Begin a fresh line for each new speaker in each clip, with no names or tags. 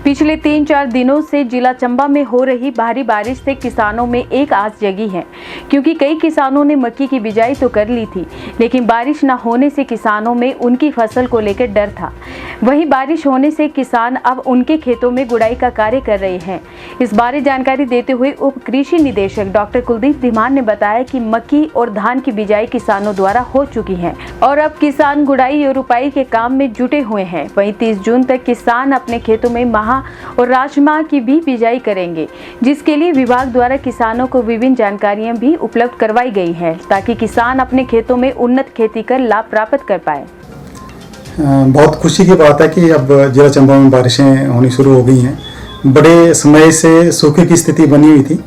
पिछले 3-4 दिनों से जिला चंबा में हो रही भारी बारिश से किसानों में एक आस जगी है, क्योंकि कई किसानों ने मक्की की बिजाई तो कर ली थी, लेकिन बारिश न होने से किसानों में उनकी फसल को लेकर डर था। वहीं बारिश होने से किसान अब उनके खेतों में गुड़ाई का कार्य कर रहे हैं। इस बारे जानकारी देते हुए उप कृषि निदेशक डॉक्टर कुलदीप धीमान ने बताया कि मक्की और धान की बिजाई किसानों द्वारा हो चुकी है और अब किसान गुड़ाई और रुपाई के काम में जुटे हुए हैं। वहीं 30 जून तक किसान अपने खेतों में माह और राजमा की भी बिजाई करेंगे, जिसके लिए विभाग द्वारा किसानों को विभिन्न जानकारियां भी उपलब्ध करवाई गई है, ताकि किसान अपने खेतों में उन्नत खेती कर लाभ प्राप्त कर पाए।
बहुत खुशी की बात है कि अब जिला चंबा में बारिशें होनी शुरू हो गई हैं। बड़े समय से सूखे की स्थिति बनी हुई थी।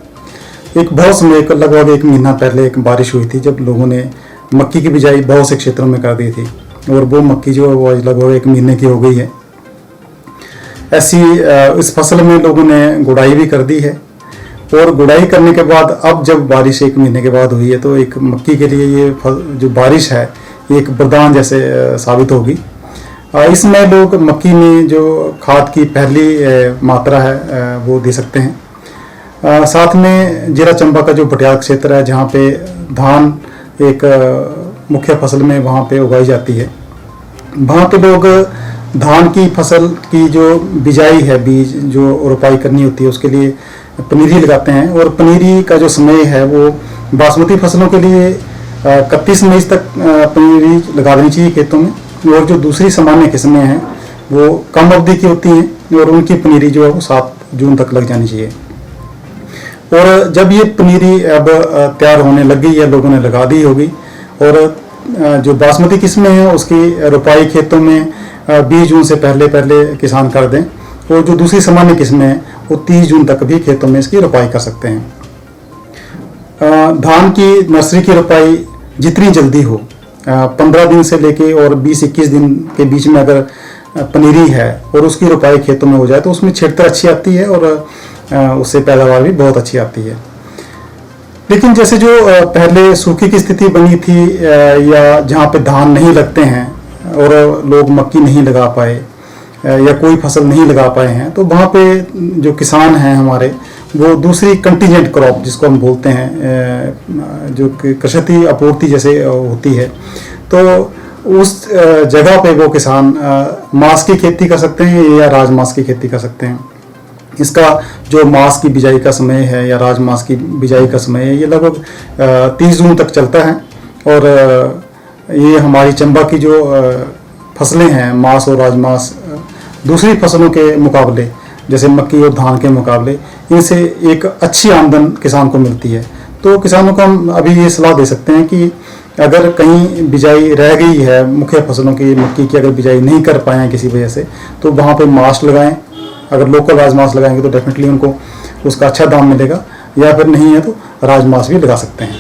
एक बहुत समय लगभग 1 महीना पहले एक बारिश हुई थी, जब लोगों ने मक्की की बिजाई बहुत से क्षेत्रों में कर दी थी और वो मक्की जो है वो लगभग 1 महीने की हो गई है। ऐसी इस फसल में लोगों ने गुड़ाई भी कर दी है और गुड़ाई करने के बाद अब जब बारिश 1 महीने के बाद हुई है तो एक मक्की के लिए ये जो बारिश है ये एक वरदान जैसे साबित होगी। इसमें लोग मक्की में जो खाद की पहली मात्रा है वो दे सकते हैं। साथ में जिला चंबा का जो भटियाल क्षेत्र है, जहाँ पे धान एक मुख्य फसल में वहाँ पे उगाई जाती है, वहाँ पे लोग धान की फसल की जो बिजाई है, बीज जो रोपाई करनी होती है, उसके लिए पनीरी लगाते हैं। और पनीरी का जो समय है वो बासमती फसलों के लिए 31 मई तक पनीरी लगा देनी चाहिए खेतों में, और जो दूसरी सामान्य किस्में हैं वो कम अवधि की होती हैं और उनकी पनीरी जो है वो 7 जून तक लग जानी चाहिए। और जब ये पनीरी अब तैयार होने लग गई है, लोगों ने लगा दी होगी, और जो बासमती किस्में हैं उसकी रोपाई खेतों में 20 जून से पहले किसान कर दें, और जो दूसरी सामान्य किस्में हैं वो 30 जून तक भी खेतों में इसकी रोपाई कर सकते हैं। धान की नर्सरी की रोपाई जितनी जल्दी हो, 15 दिन से लेके और 20-21 दिन के बीच में अगर पनीरी है और उसकी रोपाई खेतों में हो जाए तो उसमें छिड़तर अच्छी आती है और उससे पैदावार भी बहुत अच्छी आती है। लेकिन जैसे जो पहले सूखे की स्थिति बनी थी या जहाँ पे धान नहीं लगते हैं और लोग मक्की नहीं लगा पाए या कोई फसल नहीं लगा पाए हैं, तो वहाँ पे जो किसान हैं हमारे वो दूसरी कंटीजेंट क्रॉप जिसको हम बोलते हैं, जो कृषि आपूर्ति जैसे होती है, तो उस जगह पे वो किसान मांस की खेती कर सकते हैं या राजमांस की खेती कर सकते हैं। इसका जो मांस की बिजाई का समय है या राजमांस की बिजाई का समय है, ये लगभग 30 जून तक चलता है। और ये हमारी चंबा की जो फसलें हैं, मांस और राजमांस, दूसरी फसलों के मुकाबले जैसे मक्की और धान के मुकाबले इनसे एक अच्छी आमदन किसान को मिलती है। तो किसानों को हम अभी ये सलाह दे सकते हैं कि अगर कहीं बिजाई रह गई है, मुख्य फसलों की मक्की की अगर बिजाई नहीं कर पाए हैं किसी वजह से, तो वहाँ पे मांस लगाएं। अगर लोकल राजमांस लगाएंगे तो डेफिनेटली उनको उसका अच्छा दाम मिलेगा, या फिर नहीं है तो राजमांस भी लगा सकते हैं।